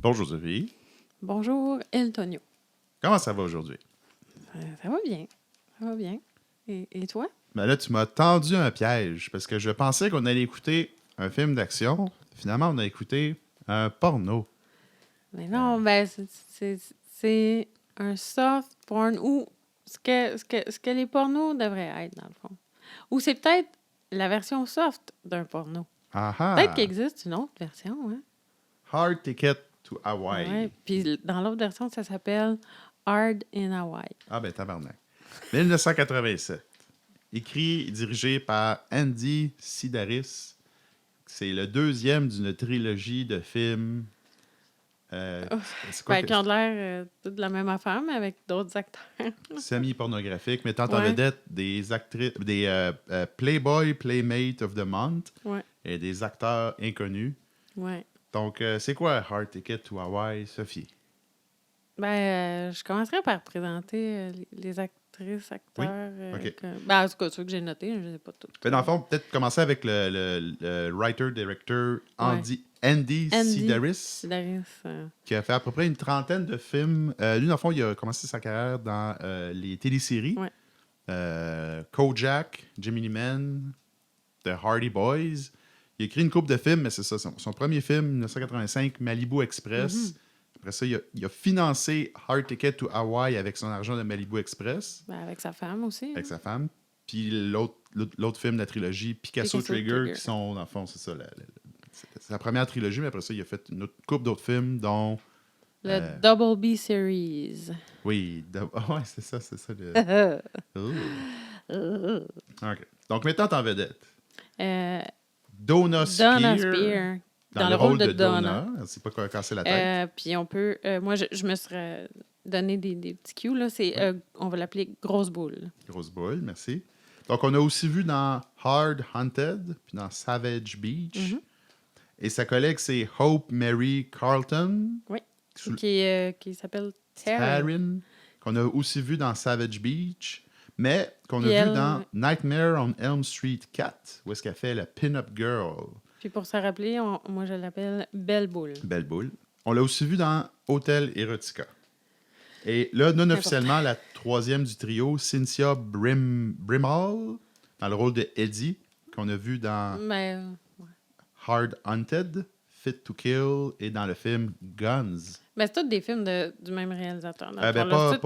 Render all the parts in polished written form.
Bonjour Sophie. Bonjour, Eltonio. Comment ça va aujourd'hui? Ça va bien. Ça va bien. Et toi? Ben là, tu m'as tendu un piège parce que je pensais qu'on allait écouter un film d'action. Finalement, on a écouté un porno. Mais non, c'est un soft porn ou ce que les pornos devraient être, dans le fond. Ou c'est peut-être la version soft d'un porno. Ah ah! Peut-être qu'il existe une autre version, hein? Hard Ticket to Hawaii. Ouais. Puis dans l'autre version, ça s'appelle Hard in Hawaii. Ah ben tabarnak. 1987. Écrit et dirigé par Andy Sidaris. C'est le deuxième d'une trilogie de films. C'est quoi Qui ont l'air de la même affaire, mais avec d'autres acteurs. semi-pornographique, mettant en Ouais. vedette des actrices, des Playboy Playmate of the Month Ouais. et des acteurs inconnus. Ouais. Donc, c'est quoi Hard Ticket to Hawaii, Sophie? Je commencerai par présenter les actrices, acteurs. OK. En tout cas, ceux que j'ai notés, je ne les ai pas tous. Ben, dans le fond, peut-être commencer avec le writer-director Andy Sidaris, Sidaris. qui a fait à peu près une trentaine de films. Lui, dans le fond, il a commencé sa carrière dans les téléséries. Ouais. Kojak, Gemini Man, The Hardy Boys. Il a écrit une couple de films, mais c'est ça. Son premier film, 1985, Malibu Express. Mm-hmm. Après ça, il a financé Hard Ticket to Hawaii avec son argent de Malibu Express, Avec sa femme aussi. avec sa femme. Puis l'autre film de la trilogie, Picasso Trigger, qui sont, dans le fond, c'est ça. C'est la première trilogie, mais après ça, il a fait une autre couple d'autres films, dont... Le Double B Series. Oui, ouais, c'est ça. Ooh. OK. Donc, mettant en vedette, Donna Spear, dans le rôle de Donna. C'est pas quoi casser la tête. Puis on peut... moi, je me serais donné des petits cues. Là. On va l'appeler Grosse Boule. Grosse boule, merci. Donc, on a aussi vu dans Hard Hunted, puis dans Savage Beach. Mm-hmm. Et sa collègue, c'est Hope Mary Carlton. Oui. Qui s'appelle Taryn. Qu'on a aussi vu dans Savage Beach, mais qu'on a vu dans Nightmare on Elm Street 4, où est-ce qu'elle fait la pin-up girl. Puis pour se rappeler, moi, je l'appelle Belle Boule. Belle boule. On l'a aussi vu dans Hotel Erotica. Et là, non officiellement, la troisième du trio, Cynthia Brimall, dans le rôle de Eddie, qu'on a vu dans Hard Hunted, Fit to Kill et dans le film Guns. Mais c'est tous des films du même réalisateur. Pas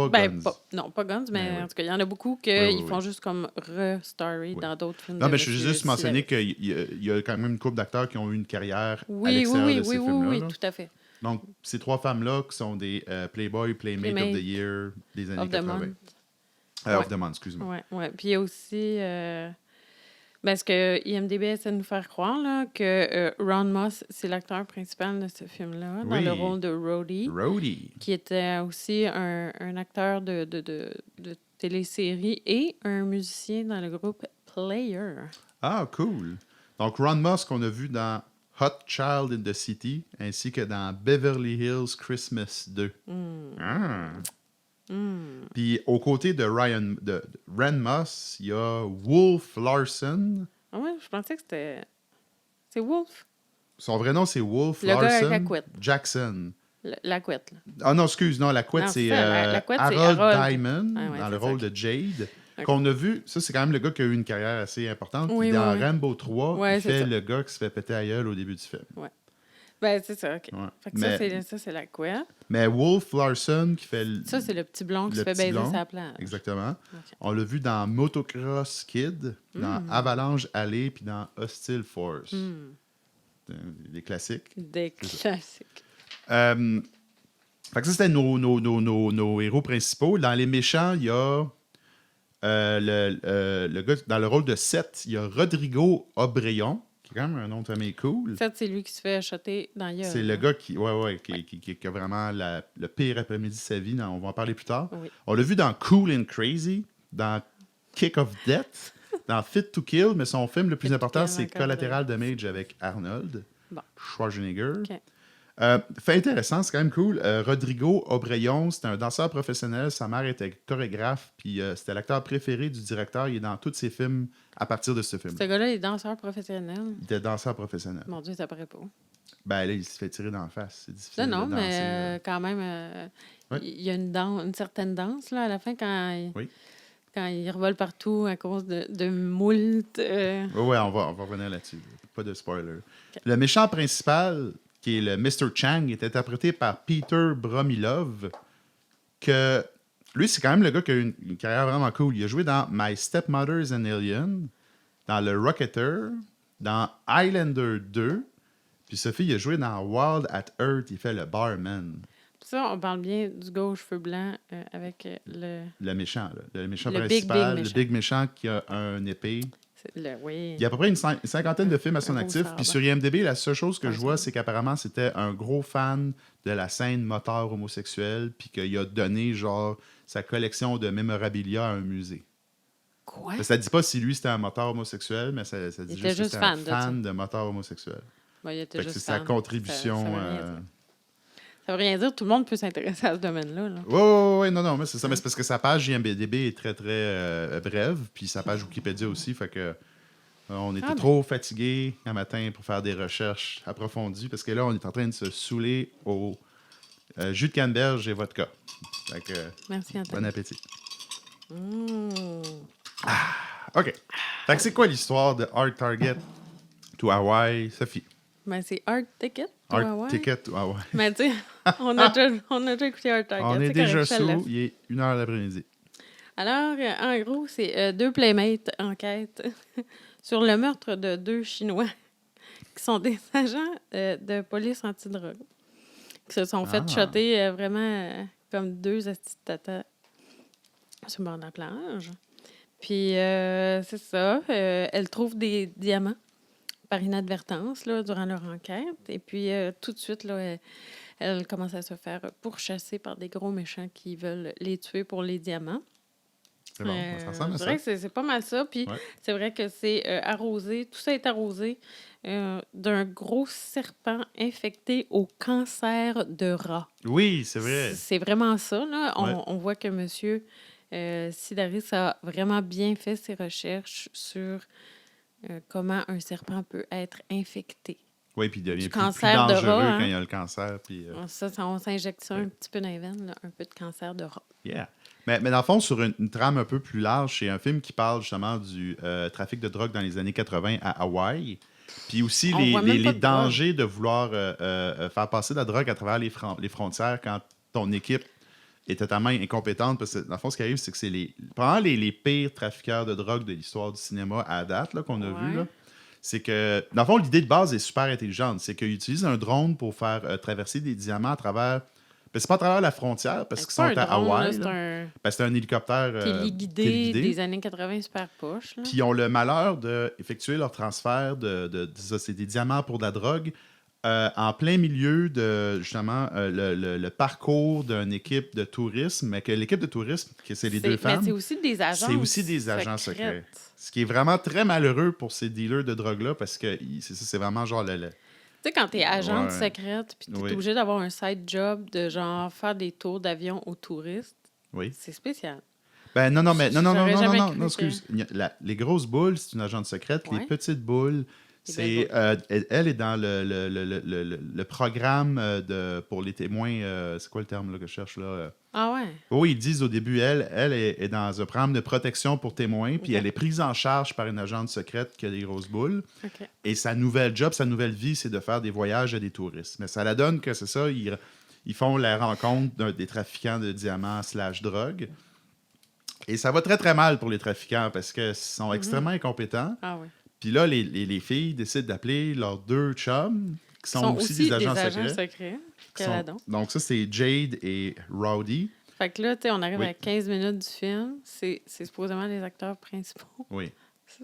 Guns. Non, pas Guns, mais oui. en tout cas, il y en a beaucoup qui font juste comme re-story dans d'autres films. Non, mais je veux juste mentionner qu'il y a quand même une couple d'acteurs qui ont eu une carrière à l'extérieur de ces films-là. Oui, tout à fait. Donc, ces trois femmes-là qui sont des Playboy, Playmate of the Year des années 80. Of the Month, excuse-moi. Oui. Puis il y a aussi... ce que IMDb essaie de nous faire croire, là, que Ron Moss, c'est l'acteur principal de ce film-là, dans le rôle de Rhodey. Qui était aussi un acteur de télésérie et un musicien dans le groupe Player. Ah, cool. Donc, Ron Moss, qu'on a vu dans Hot Child in the City, ainsi que dans Beverly Hills Christmas 2. Puis, aux côtés de Ron Moss, il y a Wolf Larson. Ah ouais, je pensais que c'était... C'est Wolf? Son vrai nom, c'est Wolf le Larson gars avec la couette. Jackson. La couette, là. Ah non, excuse, non, la couette, c'est Harold Diamond, dans le rôle de Jade, qu'on a vu. Ça, c'est quand même le gars qui a eu une carrière assez importante. Dans Rambo 3, il fait le gars qui se fait péter à gueule au début du film. Oui. C'est ça, OK. Ouais. Fait que ça, c'est la couette. Mais Wolf Larson, qui fait... Ça, c'est le petit blond qui se fait baiser sa plage. Exactement. Okay. On l'a vu dans Motocross Kid, dans Avalanche Alley, puis dans Hostile Force. Des classiques. Des classiques. Fait que ça, c'était nos héros principaux. Dans les méchants, il y a le gars, dans le rôle de Seth, il y a Rodrigo Obreyon, qui est quand même un nom de famille cool. Seth, c'est lui qui se fait shotter dans la gueule. C'est le gars qui a vraiment le pire après-midi de sa vie. On va en parler plus tard. Oui. On l'a vu dans Cool and Crazy, dans Kick of Death, dans Fit to Kill, mais son film le plus important, c'est Collateral Damage avec Arnold Schwarzenegger. Okay. Fait intéressant, c'est quand même cool. Rodrigo Obreyon, c'était un danseur professionnel. Sa mère était chorégraphe, puis c'était l'acteur préféré du directeur. Il est dans tous ses films à partir de ce film. Ce gars-là, il est danseur professionnel. Il était danseur professionnel. Mon Dieu, ça paraît pas. Ben là, il se fait tirer d'en face. C'est difficile Non, de danser. mais quand même, il y a une certaine danse là, à la fin quand il revole partout à cause de moult. Oui, on va revenir là-dessus. Pas de spoiler. Okay. Le méchant principal, qui est le Mr. Chang, est interprété par Peter Bromilov, que lui, c'est quand même le gars qui a une carrière vraiment cool. Il a joué dans My Stepmother's an Alien, dans Le Rocketer, dans Highlander 2, puis Sophie, il a joué dans Wild at Earth, il fait le barman. Ça, on parle bien du gars aux cheveux blancs avec le... Le méchant, là. Le méchant principal, le big méchant qui a un épée. Oui. Il y a à peu près une cinquantaine de films à son actif. Puis sur IMDb, la seule chose que je vois, c'est qu'apparemment, c'était un gros fan de la scène moteur homosexuelle, puis qu'il a donné, genre, sa collection de mémorabilia à un musée. Quoi? Ça ne dit pas si lui, c'était un moteur homosexuel, mais ça dit juste que c'était un fan de moteur homosexuel. Ben, il était juste c'est sa contribution... Ça veut rien dire. Tout le monde peut s'intéresser à ce domaine-là. Oui, non, mais c'est ça. Mais c'est parce que sa page IMDb est très, très brève, puis sa page Wikipédia aussi, fait que on était trop fatigués un matin pour faire des recherches approfondies, parce que là, on est en train de se saouler au jus de canneberge et vodka. Fait que, merci, Anthony. Bon appétit. OK. Fait que c'est quoi l'histoire de Hard Target to Hawaii, Sophie? Ben, c'est Hard Ticket. Hard Ticket to Hawaii. Mais tu sais, on a déjà écouté Hard Target. On est déjà sous, il est 1h l'après-midi. Alors, en gros, c'est deux playmates en quête sur le meurtre de 2 Chinois qui sont des agents de police antidrogue qui se sont fait shotter vraiment comme 2 astis de tata sur le bord de la plage. Puis, c'est ça. Elles trouvent des diamants par inadvertance là, durant leur enquête. Et puis, tout de suite, là, elle commence à se faire pourchasser par des gros méchants qui veulent les tuer pour les diamants. C'est bon, ça ressemble à ça. C'est vrai que c'est pas mal ça. Puis, c'est vrai que c'est arrosé. Tout ça est arrosé d'un gros serpent infecté au cancer de rat. Oui, c'est vrai. C'est vraiment ça. Là. On voit que M. Sidaris a vraiment bien fait ses recherches sur... comment un serpent peut être infecté. Oui, puis il devient plus dangereux quand il y a le cancer. Puis, ça, on s'injecte ça un petit peu dans les veines, là, un peu de cancer de rat. Yeah. Mais dans le fond, sur une trame un peu plus large, c'est un film qui parle justement du trafic de drogue dans les années 80 à Hawaï. Puis aussi les dangers de vouloir faire passer de la drogue à travers les frontières quand ton équipe est totalement incompétente, parce que dans le fond, ce qui arrive, c'est que c'est probablement les pires trafiqueurs de drogue de l'histoire du cinéma à date là, qu'on a vu. Là. C'est que, dans le fond, l'idée de base est super intelligente. C'est qu'ils utilisent un drone pour faire traverser des diamants à travers... Ben, c'est pas à travers la frontière, parce qu'ils sont à Hawaï. C'est un hélicoptère téléguidé des années 80 super poche. Puis ils ont le malheur d'effectuer leur transfert c'est des diamants pour de la drogue en plein milieu de, justement, le parcours d'une équipe de tourisme, mais que l'équipe de tourisme, c'est les deux femmes... Mais c'est aussi des agents C'est aussi des agents secrets. Ce qui est vraiment très malheureux pour ces dealers de drogue-là, parce que c'est vraiment genre Tu sais, quand t'es agente secrète, puis t'es obligé d'avoir un side job de genre faire des tours d'avion aux touristes, c'est spécial. Ben non, excuse. Les grosses boules, c'est une agente secrète. Les petites boules... elle est dans le programme pour les témoins. C'est quoi le terme là, que je cherche là? Ah ouais? Oui, ils disent au début, elle est dans un programme de protection pour témoins, puis elle est prise en charge par une agente secrète qui a des grosses boules. Okay. Et sa nouvelle vie, c'est de faire des voyages à des touristes. Mais ça la donne que c'est ça, ils font la rencontre des trafiquants de diamants / drogue. Et ça va très, très mal pour les trafiquants parce qu'ils sont extrêmement incompétents. Ah oui. Puis là, les filles décident d'appeler leurs 2 chums, qui sont aussi des agents secrets. Donc ça, c'est Jade et Rowdy. Fait que là, tu sais, on arrive à 15 minutes du film. C'est supposément les acteurs principaux. Oui.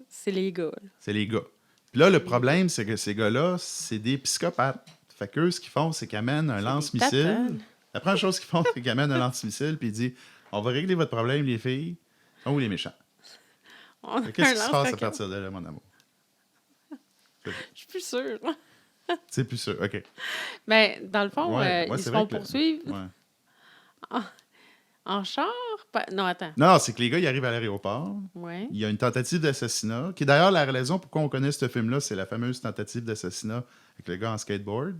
C'est les gars. C'est les gars. Puis là, le problème, c'est que ces gars-là, c'est des psychopathes. Fait qu'eux, ce qu'ils font, c'est qu'ils amènent un lance-missile. La première chose qu'ils font, c'est qu'ils amènent un lance-missile, puis ils disent « On va régler votre problème, les filles. » Ou les méchants. Qu'est-ce qui se passe à partir de là, mon amour? Je suis plus sûre. C'est plus sûr, OK. Mais dans le fond, ils se font poursuivre. En char? Non, attends. Non, c'est que les gars, ils arrivent à l'aéroport. Ouais. Il y a une tentative d'assassinat, qui est d'ailleurs la raison pourquoi on connaît ce film-là, c'est la fameuse tentative d'assassinat avec le gars en skateboard.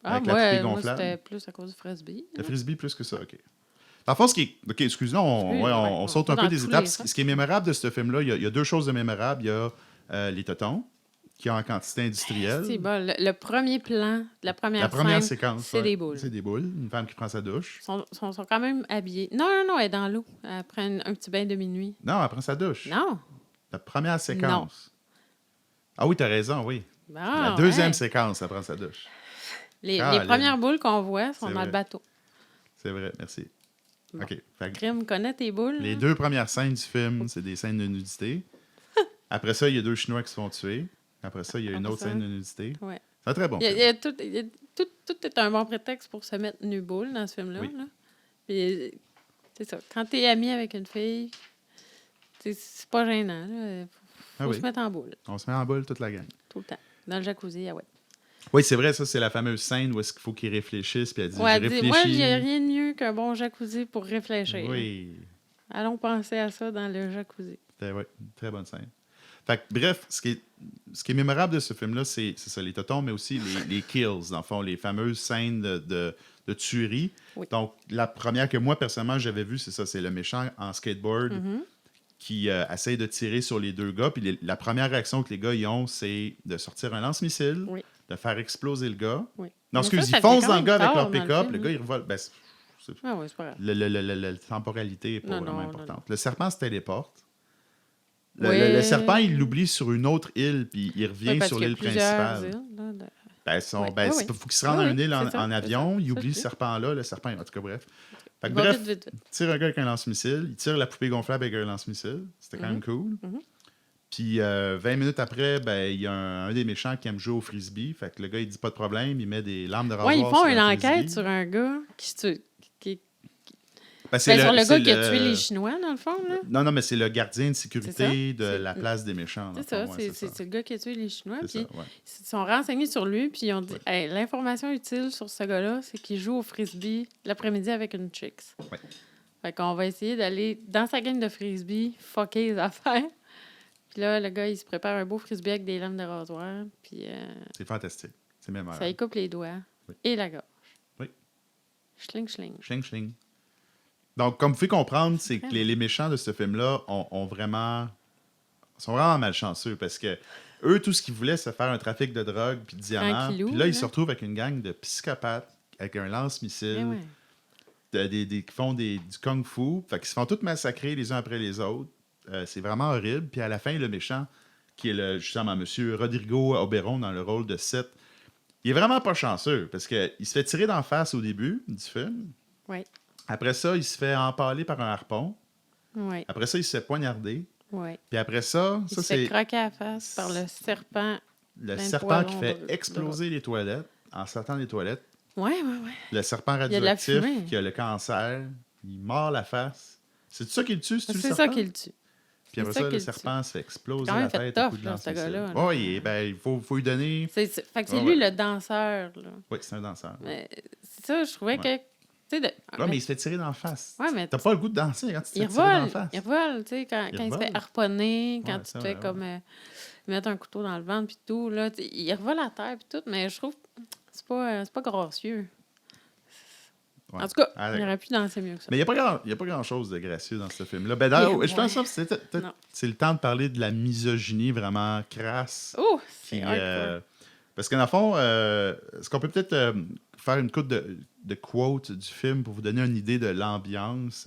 Ah, avec la poupée gonflable. Moi, c'était plus à cause du frisbee. Le frisbee plus que ça, OK. Dans le fond, ce qui est... OK, excuse-nous, on saute un peu des étapes. Ce qui est mémorable de ce film-là, il y a 2 choses de mémorables. Il y a les totons, qui ont en quantité industrielle. C'est bon. Le premier plan, la première séquence, c'est des boules. C'est des boules. Une femme qui prend sa douche. Ils sont quand même habillés. Non, elle est dans l'eau. Elle prend un petit bain de minuit. Non, elle prend sa douche. Non. La première séquence. Non. Ah oui, t'as raison, oui. La deuxième séquence, elle prend sa douche. Les premières boules qu'on voit sont dans le bateau. C'est vrai, merci. Bon. OK. Crime, connais tes boules? Les 2 premières scènes du film, c'est des scènes de nudité. Après ça, il y a 2 Chinois qui se font tuer. Après ça, il y a une autre scène de nudité. Ouais. C'est un très bon film. Tout est un bon prétexte pour se mettre nu-boule dans ce film-là. Oui. Là. Puis, c'est ça. Quand t'es ami avec une fille, c'est pas gênant. Il faut se mettre en boule. On se met en boule toute la gang. Tout le temps. Dans le jacuzzi, ah ouais. Oui, c'est vrai, ça, c'est la fameuse scène où est-ce qu'il faut qu'il réfléchisse, puis elle dit, ouais, j'ai réfléchi. Moi, il n'y a rien de mieux qu'un bon jacuzzi pour réfléchir. Oui. Allons penser à ça dans le jacuzzi. Oui, très bonne scène. Fait que, bref, ce qui est mémorable de ce film-là, c'est ça, les totons, mais aussi les kills, dans le fond, les fameuses scènes de tuerie. Oui. Donc, la première que moi, personnellement, j'avais vue, c'est ça, c'est le méchant en skateboard qui essaye de tirer sur les 2 gars. Puis la première réaction que les gars y ont, c'est de sortir un lance-missile, de faire exploser le gars. Oui. Non, excuse, ils foncent dans le gars avec leur pick-up, le gars, il revole. Ben, c'est pas grave. La temporalité n'est pas vraiment importante. Non. Le serpent se téléporte. Le serpent, il l'oublie sur une autre île, puis il revient sur l'île principale. Il faut qu'il se rende à une île en avion, il oublie le serpent-là, le serpent, en tout cas, bref. Fait que, bref, il tire un gars avec un lance-missile, il tire la poupée gonflable avec un lance-missile. C'était quand même cool. Puis 20 minutes après, il y a un des méchants qui aime jouer au frisbee. Fait que le gars, il dit pas de problème, il met des lames de rasoir. Oui, ils font une enquête sur un gars qui sur le gars qui a tué les Chinois, dans le fond. Là. Non, mais c'est le gardien de sécurité de la place des méchants. C'est ça, c'est le gars qui a tué les Chinois. Puis ils sont renseignés sur lui, puis ils ont dit l'information utile sur ce gars-là, c'est qu'il joue au frisbee l'après-midi avec une chicks. Ouais. Fait qu'on va essayer d'aller dans sa game de frisbee, fucker les affaires. Puis là, le gars, il se prépare un beau frisbee avec des lames de rasoir. Puis, c'est fantastique. C'est mémorable. Ça y coupe les doigts et la gorge. Oui. Schling, schling. Schling, schling. Donc, comme vous pouvez comprendre, c'est que les méchants de ce film-là sont vraiment malchanceux parce que eux, tout ce qu'ils voulaient, c'est faire un trafic de drogue puis de diamants. Puis là, ils se retrouvent avec une gang de psychopathes avec un lance-missile qui font du kung-fu. Fait qu'ils se font tous massacrer les uns après les autres. C'est vraiment horrible. Puis à la fin, le méchant, qui est justement M. Rodrigo Oberon dans le rôle de Seth, il est vraiment pas chanceux parce qu'il se fait tirer d'en face au début du film. Oui. Après ça, il se fait empaler par un harpon. Oui. Après ça, il se fait poignarder. Oui. Puis après ça, il se fait croquer à la face par le serpent. Le serpent qui fait exploser les toilettes en sortant des toilettes. Oui. Le serpent radioactif qui a le cancer, il mord la face. C'est ça qui le tue, c'est ça qui le tue. Puis après ça, le serpent se fait exploser la tête. C'est tough, ce gars-là. Oui, il faut lui donner... Fait que c'est lui le danseur. Là. Oui, c'est un danseur. Mais c'est ça, je trouvais que... mais il se fait tirer d'en face. Ouais, mais t'as pas le goût de danser quand tu te fais tirer d'en face. Il revole, tu sais, quand il se fait harponner, quand tu te fais comme mettre un couteau dans le ventre puis tout, là, il revole à terre puis tout, mais je trouve que c'est pas gracieux. Ouais. En tout cas, il aurait pu danser mieux que ça. Mais il n'y a pas grand-chose de gracieux dans ce film-là. Ben, d'ailleurs, je pense que c'est le temps de parler de la misogynie vraiment crasse. Oh, c'est hardcore. Parce que dans le fond, est-ce qu'on peut peut-être faire une coupe de quotes du film pour vous donner une idée de l'ambiance?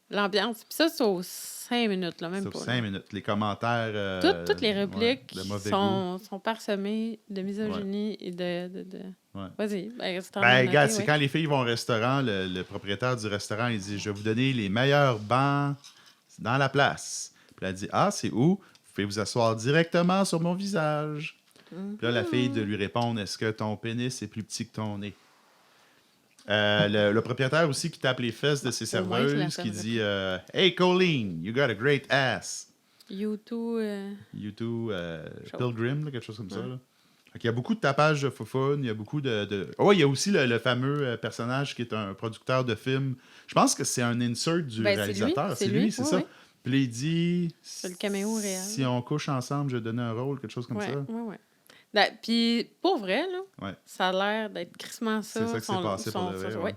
L'ambiance. Puis ça, c'est aux 5 minutes, là, même pas. C'est aux 5 minutes. Les commentaires... Toutes les répliques sont parsemées de misogynie et de... Vas-y. C'est quand les filles vont au restaurant, le propriétaire du restaurant, il dit « Je vais vous donner les meilleurs bancs dans la place. » Puis elle dit « Ah, c'est où? Vous pouvez vous asseoir directement sur mon visage. » Puis là, la fille de lui répondre « Est-ce que ton pénis est plus petit que ton nez? » Le propriétaire aussi qui tape les fesses de ses serveuses, qui dit « Hey, Colleen, you got a great ass. » You too, Pilgrim, là, quelque chose comme ça. Là. Il y a beaucoup de tapage de foufoune, il y a beaucoup de... Oh, il y a aussi le fameux personnage qui est un producteur de films. Je pense que c'est un insert du réalisateur. C'est lui, c'est ça. Oui. Puis il dit... C'est le caméo réel. Si on couche ensemble, je vais donner un rôle, quelque chose comme ça. Oui. Puis, pour vrai, là, Ouais. ça a l'air d'être crissement ça. C'est ça qui s'est passé pour le vrai. Ouais.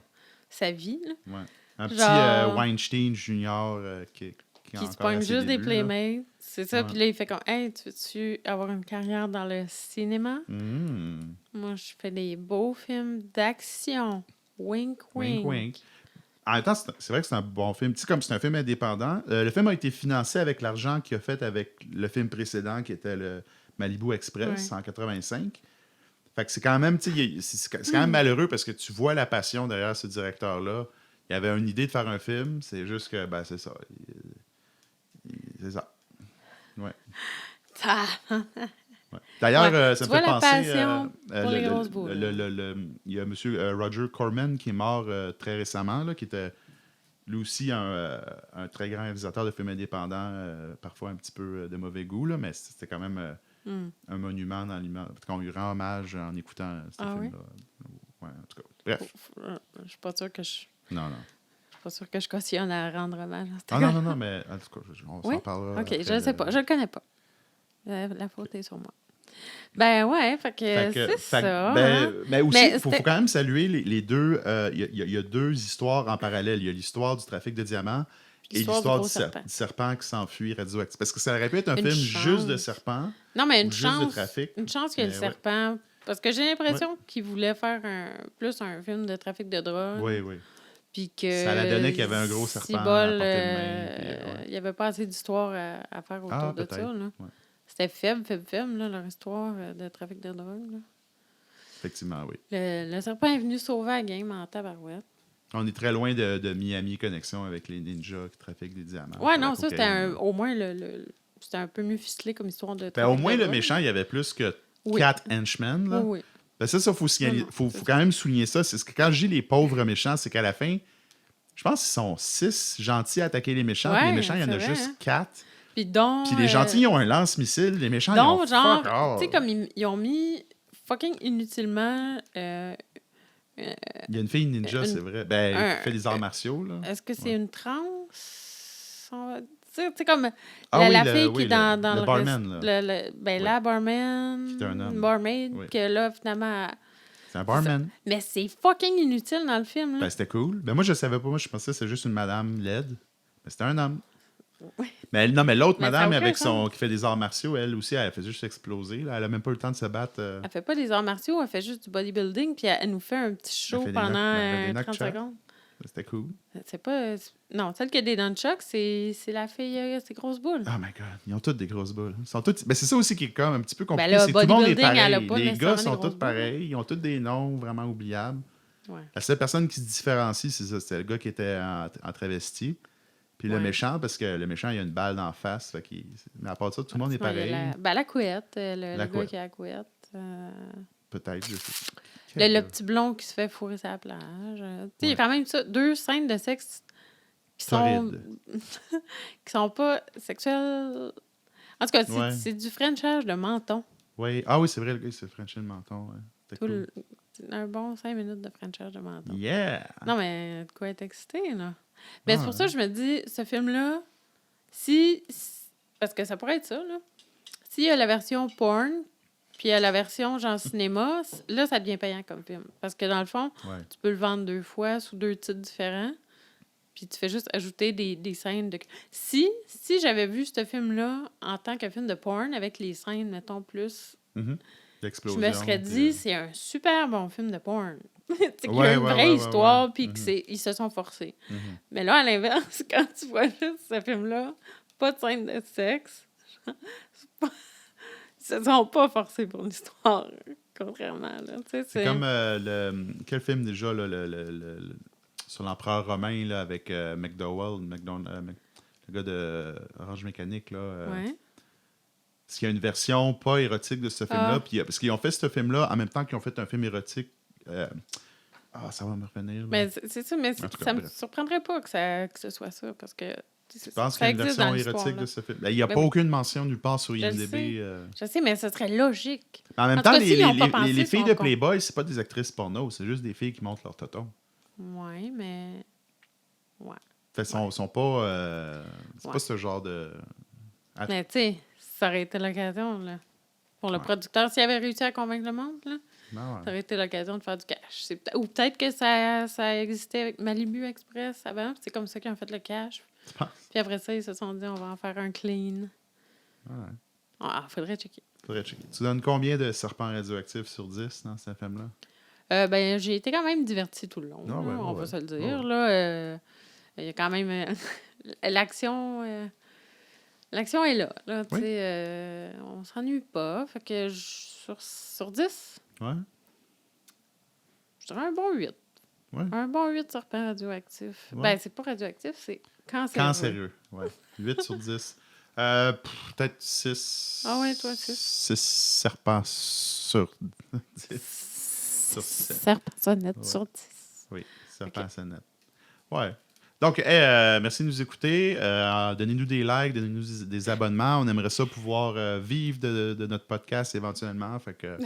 Sa vie, là. Ouais. Un Genre... petit Weinstein Junior qui se pogne juste des playmates. C'est ça. Ouais. Puis là, il fait comme, hey, tu veux-tu avoir une carrière dans le cinéma? Moi, je fais des beaux films d'action. Wink, wink. Wink, wink. En même temps, c'est vrai que c'est un bon film. Tu sais, comme c'est un film indépendant, le film a été financé avec l'argent qu'il a fait avec le film précédent qui était le Malibu Express en 85. Fait que c'est quand même, tu sais, c'est quand même malheureux parce que tu vois la passion derrière ce directeur-là. Il avait une idée de faire un film, c'est juste que, ben, c'est ça. C'est ça. Ouais. Ouais. D'ailleurs, ça me fait penser... il y a M. Roger Corman qui est mort très récemment, là, qui était lui aussi un très grand réalisateur de films indépendants, parfois un petit peu de mauvais goût, là, mais c'était quand même un monument dans l'image. On lui rend hommage en écoutant ce film-là. Oui? Ouais, en tout cas. Bref. Je suis pas sûre que je... Non. Je suis pas sûre que je cautionne à rendre hommage. Non, mais en tout cas, on s'en parlera. OK, je ne sais pas. Je le connais pas. La faute est sur moi. Ben ouais, fait que c'est ça. Mais aussi, il faut quand même saluer les deux. Il y a deux histoires en parallèle. Il y a l'histoire du trafic de diamants et l'histoire du serpent qui s'enfuit radioactif. Parce que ça aurait pu être un film juste de serpent. Non, mais juste de trafic. Une chance qu'il y ait le serpent. Parce que j'ai l'impression qu'il voulait faire plus un film de trafic de drogue. Oui. Puis que ça la donnait qu'il y avait un gros serpent à portée de main. Il n'y avait pas assez d'histoires à faire autour de ça. Là. Ouais. C'était faible, là, leur histoire de trafic de drogue. Là. Effectivement, oui. Le serpent est venu sauver la game en tabarouette. On est très loin de Miami Connexion avec les ninjas qui trafiquent des diamants. Ouais, non, ça, c'était au moins c'était un peu mieux ficelé comme histoire de au moins, le méchant, il y avait plus que 4 henchmen. Là. Oui. Ben ça, il faut quand même souligner ça. C'est ce que quand je dis les pauvres méchants, c'est qu'à la fin, je pense qu'ils sont 6 gentils à attaquer les méchants. Puis les méchants, il y en a juste 4. Puis les gentils, ils ont un lance-missile. Les méchants, ils ont genre, tu sais, comme ils ont mis fucking inutilement... il y a une fille ninja, c'est vrai. Qui fait des arts martiaux. Là. Est-ce que c'est une trans? Tu sais, comme la fille qui est dans le barman. La barman. Qui est un homme. Barmaid, que là, finalement... C'est un barman. Mais c'est fucking inutile dans le film. Là. C'était cool. Moi, je savais pas. Moi, je pensais que c'était juste une madame laide. Mais c'était un homme. Oui. Mais l'autre madame qui fait des arts martiaux, elle aussi, elle fait juste exploser. Là. Elle a même pas eu le temps de se battre. Elle fait pas des arts martiaux, elle fait juste du bodybuilding, puis elle nous fait un petit show pendant 30 secondes. C'était cool. C'est pas... Non, celle qui a des nunchucks, c'est la fille, c'est grosses boules. Oh my God, ils ont toutes des grosses boules. Ils sont toutes... c'est ça aussi qui est comme un petit peu compliqué. C'est tout le monde est pareil. Les gars sont tous pareils. Ils ont tous des noms vraiment oubliables. Ouais. La seule personne qui se différencie, c'est ça. C'était le gars qui était en travesti. Puis le méchant, parce que le méchant, il a une balle d'en face. Mais à part ça, tout le monde est pareil. La couette. Le gars qui a la couette. Peut-être, je sais. Le petit blond qui se fait fourrer sa plage. Il y a quand même ça, 2 scènes de sexe qui sont pas sexuelles. En tout cas, c'est du frenchage de menton. Oui. Ah oui, c'est vrai, le gars, il s'est frenché le menton. Ouais. Cool. Un bon 5 minutes de frenchage de menton. Yeah! Non, mais de quoi être excité, là? Mais c'est pour ça que je me dis, ce film-là, parce que ça pourrait être ça, là. S'il y a la version porn, puis il y a la version genre cinéma, là, ça devient payant comme film. Parce que dans le fond, tu peux le vendre 2 fois sous 2 titres différents, puis tu fais juste ajouter des scènes de... Si j'avais vu ce film-là en tant que film de porn, avec les scènes, mettons, plus... L'explosion. Je me serais dit, c'est un super bon film de porn. Il y a une vraie histoire, puis qu'ils se sont forcés. Mais là, à l'inverse, quand tu vois juste ce film-là, pas de scène de sexe, ils se sont pas forcés pour l'histoire, contrairement. Là. C'est comme quel film déjà, là, sur l'empereur romain, là, avec McDowell, le gars de Orange Mécanique, là. Parce qu'il y a une version pas érotique de ce film-là. Parce qu'ils ont fait ce film-là en même temps qu'ils ont fait un film érotique. Ça va me revenir. Là. Mais c'est ça, mais ça me surprendrait pas que ce soit ça. Parce que je pense qu'il y a une version érotique de ce film. Il n'y a pas aucune mention nulle part sur IMDb. Je sais, mais ce serait logique. En même temps, les filles de Playboy, c'est pas des actrices porno, c'est juste des filles qui montrent leur tonton. Oui, mais... Ouais. Fait, sont pas... c'est pas ce genre de... Mais tu sais, ça aurait été l'occasion, là. Pour le producteur, s'il avait réussi à convaincre le monde, là, Ben ça aurait été l'occasion de faire du cash. Ou peut-être que ça existait avec Malibu Express avant, c'est comme ça qu'ils ont fait le cash. Puis après ça, ils se sont dit, on va en faire un clean. Ouais. Faudrait checker. Tu donnes combien de serpents radioactifs sur 10 dans cette film-là? J'ai été quand même divertie tout le long. On va se le dire. Là, il y a quand même... l'action est là. Oui. On s'ennuie pas. Fait que sur 10, ouais. Je dirais un bon 8. Ouais. Un bon 8 serpents radioactifs. Ouais. C'est pas radioactif, c'est cancéreux. Ouais. 8 sur 10. Peut-être 6. Ah ouais, toi, 6. 6 serpents sur 10. Sur 7. Serpents sonnettes sur 10. Oui, serpents sonnettes. Ouais. Donc, merci de nous écouter. Donnez-nous des likes, donnez-nous des abonnements. On aimerait ça pouvoir vivre de notre podcast éventuellement. Fait que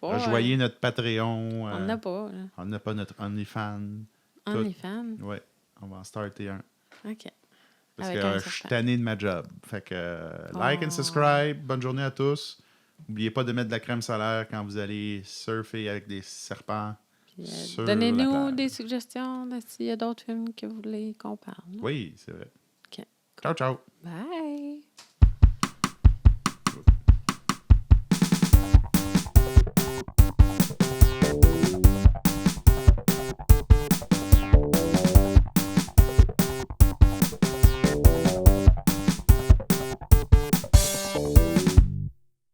rejoignez notre Patreon. On n'a pas. Là. On n'a pas notre OnlyFans. OnlyFans? Oui, on va en starter un. OK. Parce que je suis tanné de ma job. Fait que like and subscribe. Bonne journée à tous. N'oubliez pas de mettre de la crème solaire quand vous allez surfer avec des serpents. Donnez-nous des suggestions s'il y a d'autres films que vous voulez qu'on parle. Oui, c'est vrai. OK. Ciao, ciao. Bye.